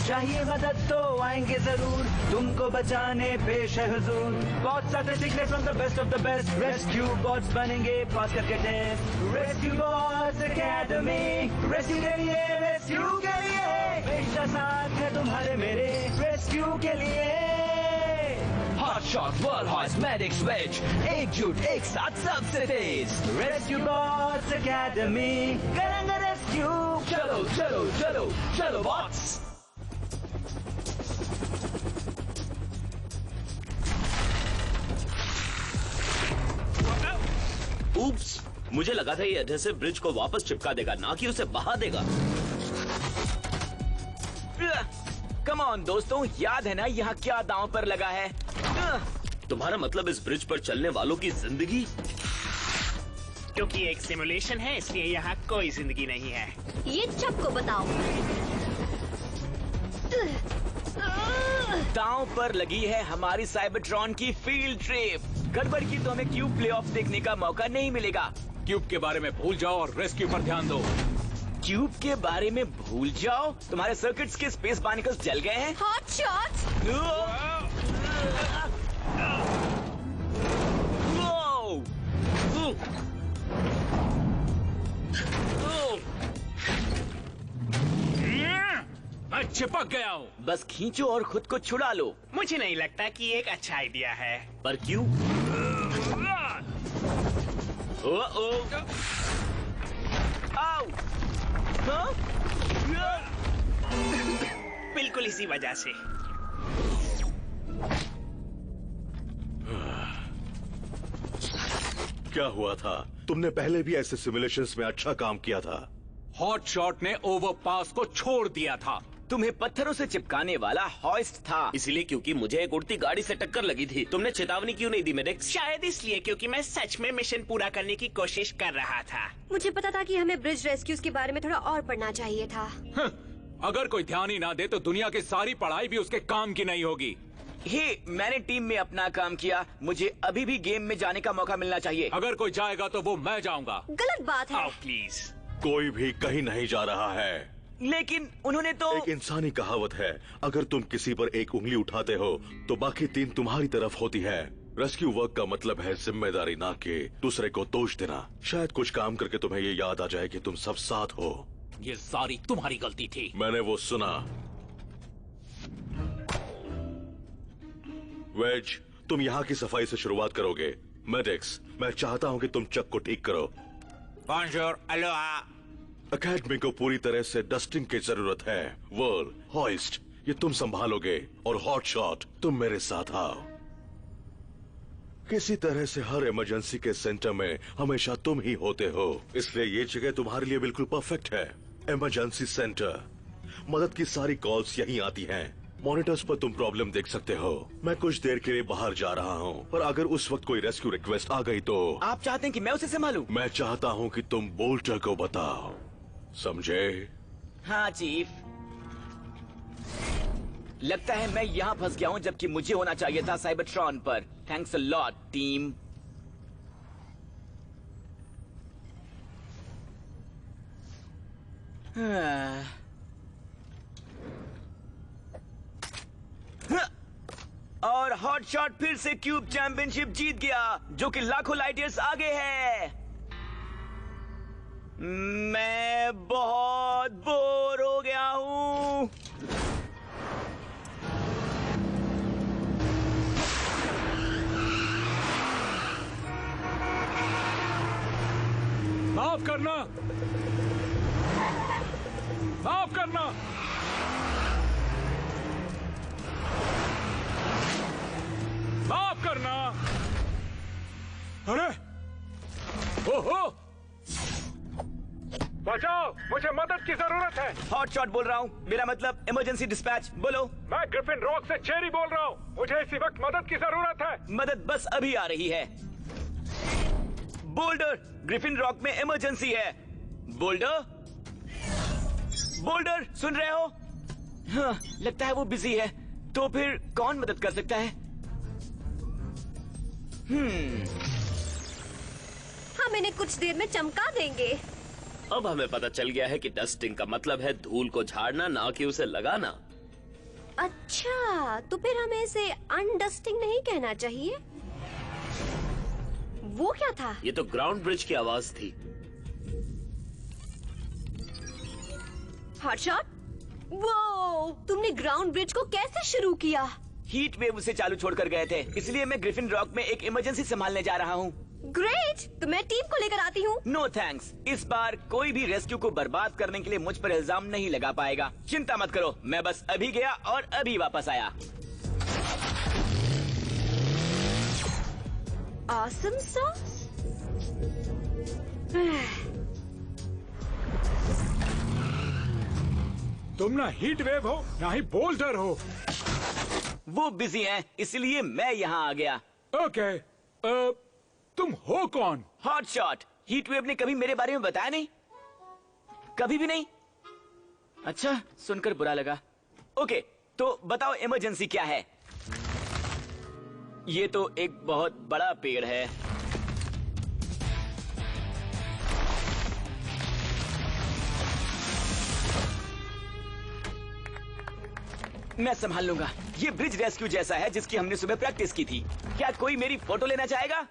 चाहिए मदद तो आएंगे जरूर, तुमको बचाने पेश है हुजूर। बॉट्स आते सीखने from the best of the best, rescue bots बनेंगे पास करके test. Rescue bots academy, rescue के लिए, रेस्क्यू के लिए हमेशा साथ है तुम्हारे मेरे, रेस्क्यू के लिए। Hotshot, world horse, medics, wedge, एकजुट एक साथ सबसे तेज। रेस्क्यू बॉट्स एकेडमी, करेंगे रेस्क्यू। चलो चलो चलो चलो बॉट्स। ऊप्स, मुझे लगा था ये एडहेसिव ब्रिज को वापस चिपका देगा, ना कि उसे बहा देगा। कम ऑन दोस्तों, याद है ना यहाँ क्या दांव पर लगा है? तुम्हारा मतलब इस ब्रिज पर चलने वालों की जिंदगी? क्योंकि एक सिमुलेशन है इसलिए यहाँ कोई जिंदगी नहीं है। ये चप को बताओ। दांव पर लगी है हमारी साइबरट्रॉन की फील्ड ट्रिप। गड़बड़ की तो हमें क्यूब प्ले ऑफ देखने का मौका नहीं मिलेगा। क्यूब के बारे में भूल जाओ और रेस्क्यू पर ध्यान दो। क्यूब के बारे में भूल जाओ? तुम्हारे सर्किट्स के स्पेस पार्टिकल्स जल गए हैं। Hot shot. मैं चिपक गया हूँ। बस खींचो और खुद को छुड़ा लो। मुझे नहीं लगता कि ये एक अच्छा आइडिया है। पर क्यों? आओ। हाँ? बिल्कुल इसी वजह से। क्या हुआ था? तुमने पहले भी ऐसे सिमुलेशंस में अच्छा काम किया था। हॉटशॉट ने ओवरपास को छोड़ दिया था। तुम्हें पत्थरों से चिपकाने वाला हॉइस्ट था। इसलिए क्योंकि मुझे एक उड़ती गाड़ी से टक्कर लगी थी। तुमने चेतावनी क्यों नहीं दी मेडिक्स? शायद इसलिए क्योंकि मैं सच में मिशन पूरा करने की कोशिश कर रहा था। मुझे पता था कि हमें ब्रिज रेस्क्यूज के बारे में थोड़ा और पढ़ना चाहिए था। अगर कोई ध्यान ही ना दे तो दुनिया की सारी पढ़ाई भी उसके काम की नहीं होगी। मैंने टीम में अपना काम किया, मुझे अभी भी गेम में जाने का मौका मिलना चाहिए। अगर कोई जाएगा तो वो मैं जाऊंगा। गलत बात है। आओ प्लीज। कोई भी कहीं नहीं जा रहा है। लेकिन उन्होंने तो एक इंसानी कहावत है, अगर तुम किसी पर एक उंगली उठाते हो तो बाकी 3 तुम्हारी तरफ होती है। रेस्क्यू वर्क का मतलब है जिम्मेदारी, ना कि दूसरे को दोष देना। शायद कुछ काम करके तुम्हें ये याद आ जाए कि तुम सब साथ हो। ये सारी तुम्हारी गलती थी। मैंने वो सुना। वेज, तुम यहाँ की सफाई से शुरुआत करोगे। मेडिक्स, मैं चाहता हूँ कि तुम चक को ठीक करो। Bonjour, Aloha. एकेडमी को पूरी तरह से डस्टिंग की जरूरत है। वर्ल्ड हॉइस्ट, ये तुम संभालोगे, और हॉटशॉट तुम मेरे साथ आओ। किसी तरह से हर इमरजेंसी के सेंटर में हमेशा तुम ही होते हो, इसलिए ये जगह तुम्हारे लिए बिल्कुल परफेक्ट है। इमरजेंसी सेंटर, मदद की सारी कॉल्स यहीं आती हैं। मॉनिटर्स पर तुम प्रॉब्लम देख सकते हो। मैं कुछ देर के लिए बाहर जा रहा हूँ, पर अगर उस वक्त कोई रेस्क्यू रिक्वेस्ट आ गई तो? आप चाहते हैं कि मैं उसे संभालूं? मैं चाहता हूँ कि तुम बोल्टर को बताओ, समझे? हाँ चीफ। लगता है मैं यहाँ फंस गया हूँ, जबकि मुझे होना चाहिए था साइबरट्रॉन पर। Thanks a lot team. और हॉटशॉट फिर से क्यूब चैंपियनशिप जीत गया, जो कि लाखों लाइट ईयर्स आगे है। मैं बहुत बोर हो गया हूँ। माफ करना, माफ करना। माफ करना। अरे ओहो, बचाओ, मुझे मदद की जरूरत है। हॉटशॉट बोल रहा हूँ, मेरा मतलब इमरजेंसी डिस्पैच। बोलो। मैं ग्रिफिन रॉक से चेरी बोल रहा हूँ, मुझे इसी वक्त मदद की जरूरत है। मदद बस अभी आ रही है। बोल्डर, ग्रिफिन रॉक में इमरजेंसी है। बोल्डर, बोल्डर सुन रहे हो? हाँ, लगता है वो बिजी है। तो फिर कौन मदद कर सकता है? हम इन्हें कुछ देर में चमका देंगे। अब हमें पता चल गया है कि डस्टिंग का मतलब है धूल को झाड़ना, ना कि उसे लगाना। अच्छा, तो फिर हमें इसे अनडस्टिंग नहीं कहना चाहिए। वो क्या था? ये तो ग्राउंड ब्रिज की आवाज थी। Hot shot? वो तुमने ग्राउंड ब्रिज को कैसे शुरू किया? हीट वेव उसे चालू छोड़कर गए थे, इसलिए मैं ग्रिफिन रॉक में एक इमरजेंसी संभालने जा रहा हूँ। ग्रेट, तो मैं टीम को लेकर आती हूँ। नो थैंक्स, इस बार कोई भी रेस्क्यू को बर्बाद करने के लिए मुझ पर इल्जाम नहीं लगा पाएगा। चिंता मत करो, मैं बस अभी गया और अभी वापस आया। Awesome sauce? तुम ना हीट वेव हो ना ही बोल्डर हो। वो बिजी हैं, इसलिए मैं यहाँ आ गया। ओके, तुम हो कौन? Hot shot. हीट वेव ने कभी मेरे बारे में बताया नहीं, कभी भी नहीं। अच्छा, सुनकर बुरा लगा। ओके, तो बताओ इमरजेंसी क्या है? ये तो एक बहुत बड़ा पेड़ है। मैं संभाल लूंगा। ये ब्रिज रेस्क्यू जैसा है जिसकी हमने सुबह प्रैक्टिस की थी। क्या कोई मेरी फोटो लेना चाहेगा?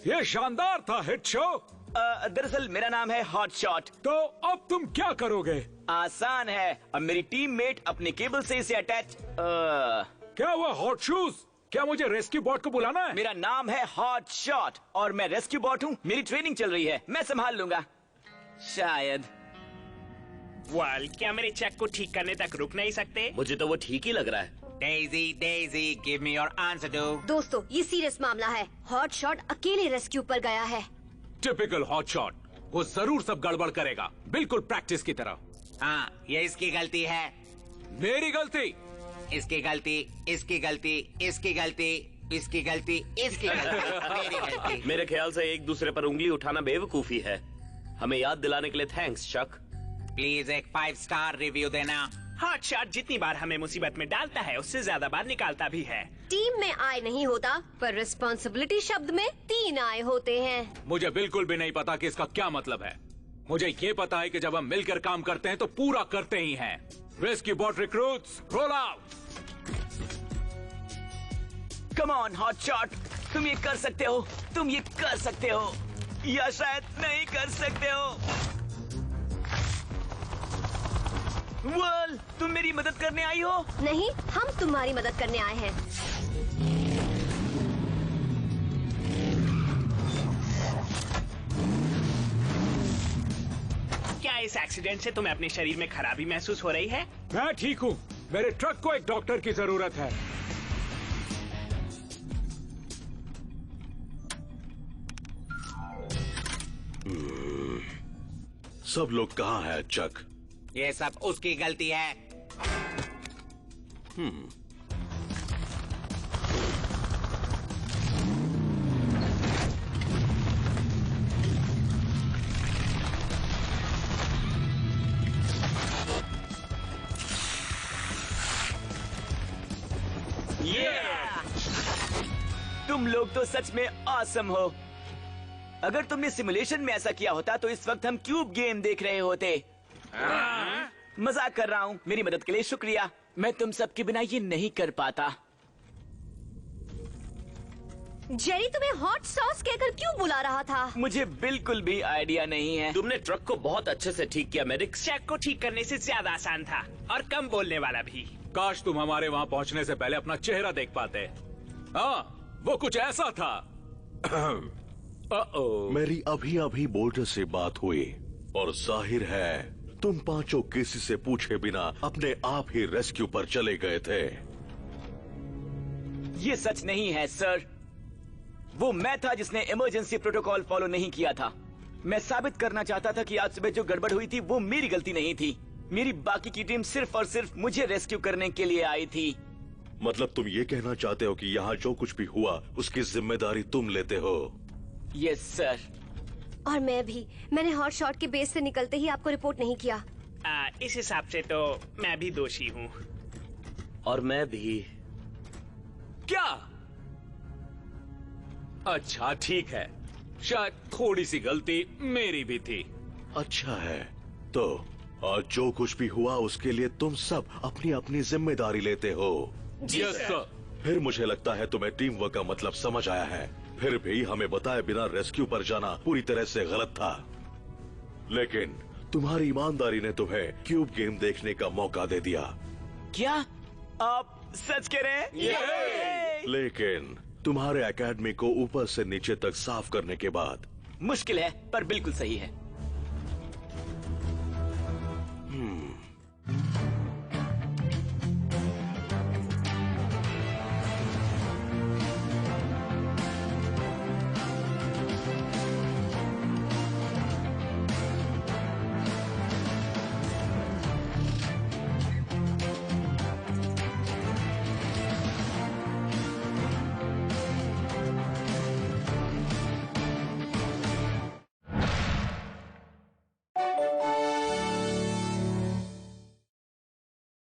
ये शानदार था हिट शो। दरअसल मेरा नाम है हॉट शॉट। तो अब तुम क्या करोगे? आसान है, अब मेरी टीममेट अपने केबल से इसे अटैच। क्या हुआ हॉट शूज? क्या मुझे रेस्क्यू बॉट को बुलाना है? मेरा नाम है हॉट शॉट और मैं रेस्क्यू बॉट हूँ। मेरी ट्रेनिंग चल रही है, मैं संभाल लूंगा शायद। वाल, क्या मेरे चेक को ठीक करने तक रुक नहीं सकते? मुझे तो वो ठीक ही लग रहा है। Daisy, Daisy, give me your answer, dude. दोस्तों, ये सीरियस मामला है। हॉट शॉट अकेले रेस्क्यू पर गया है। टिपिकल हॉट शॉट, वो जरूर सब गड़बड़ करेगा, बिल्कुल प्रैक्टिस की तरह। हाँ, ये इसकी गलती है। मेरी गलती? इसकी गलती, इसकी गलती, इसकी गलती, इसकी गलती, इसकी गलती, मेरी गलती। मेरे ख्याल से एक दूसरे पर उंगली उठाना बेवकूफी है। हमें याद दिलाने के लिए थैंक्स शक। प्लीज एक 5 स्टार रिव्यू देना। हॉट शॉट जितनी बार हमें मुसीबत में डालता है उससे ज्यादा बार निकालता भी है। टीम में आय नहीं होता, पर रिस्पॉन्सिबिलिटी शब्द में 3 आय होते हैं। मुझे बिल्कुल भी नहीं पता कि इसका क्या मतलब है। मुझे ये पता है कि जब हम मिलकर काम करते हैं तो पूरा करते ही हैं। Rescue bot recruits, roll out. Come on hot shot, तुम ये कर सकते हो, तुम ये कर सकते हो, या शायद नहीं कर सकते हो। वर्ल, तुम मेरी मदद करने आई हो? नहीं, हम तुम्हारी मदद करने आए हैं। क्या इस एक्सीडेंट से तुम्हें अपने शरीर में खराबी महसूस हो रही है? मैं ठीक हूँ, मेरे ट्रक को एक डॉक्टर की जरूरत है। सब लोग कहाँ हैं चक? ये सब उसकी गलती है। तुम लोग तो सच में ऑसम हो। अगर तुमने सिमुलेशन में ऐसा किया होता तो इस वक्त हम क्यूब गेम देख रहे होते। मजाक कर रहा हूँ, मेरी मदद के लिए शुक्रिया। मैं तुम सबके बिना ये नहीं कर पाता। जेरी तुम्हें हॉट सॉस कहकर क्यों बुला रहा था? मुझे बिल्कुल भी आइडिया नहीं है। तुमने ट्रक को बहुत अच्छे से ठीक किया मेडिक्स। चेक को ठीक करने से ज्यादा आसान था और कम बोलने वाला भी। काश तुम हमारे वहाँ पहुँचने से पहले अपना चेहरा देख पाते। हाँ, वो कुछ ऐसा था। मेरी अभी अभी बोल्टर से बात हुई और जाहिर है तुम पांचों किसी से पूछे बिना अपने आप ही रेस्क्यू पर चले गए थे। ये सच नहीं है सर। वो मैं था जिसने इमरजेंसी प्रोटोकॉल फॉलो नहीं किया था। मैं साबित करना चाहता था कि आज सुबह जो गड़बड़ हुई थी वो मेरी गलती नहीं थी। मेरी बाकी की टीम सिर्फ और सिर्फ मुझे रेस्क्यू करने के लिए आई थी। मतलब तुम ये कहना चाहते हो कि यहाँ जो कुछ भी हुआ उसकी जिम्मेदारी तुम लेते हो? Yes sir. और मैं भी। मैंने हॉट शॉट के बेस से निकलते ही आपको रिपोर्ट नहीं किया। इस हिसाब से तो मैं भी दोषी हूँ। और मैं भी। क्या? अच्छा ठीक है, शायद थोड़ी सी गलती मेरी भी थी। अच्छा है, तो आज जो कुछ भी हुआ उसके लिए तुम सब अपनी अपनी जिम्मेदारी लेते हो। Yes sir. फिर मुझे लगता है तुम्हें टीम वर्क का मतलब समझ आया है। फिर भी हमें बताए बिना रेस्क्यू पर जाना पूरी तरह से गलत था, लेकिन तुम्हारी ईमानदारी ने तुम्हें क्यूब गेम देखने का मौका दे दिया। क्या आप सच कह रहे हैं? लेकिन तुम्हारे एकेडमी को ऊपर से नीचे तक साफ करने के बाद मुश्किल है पर बिल्कुल सही है।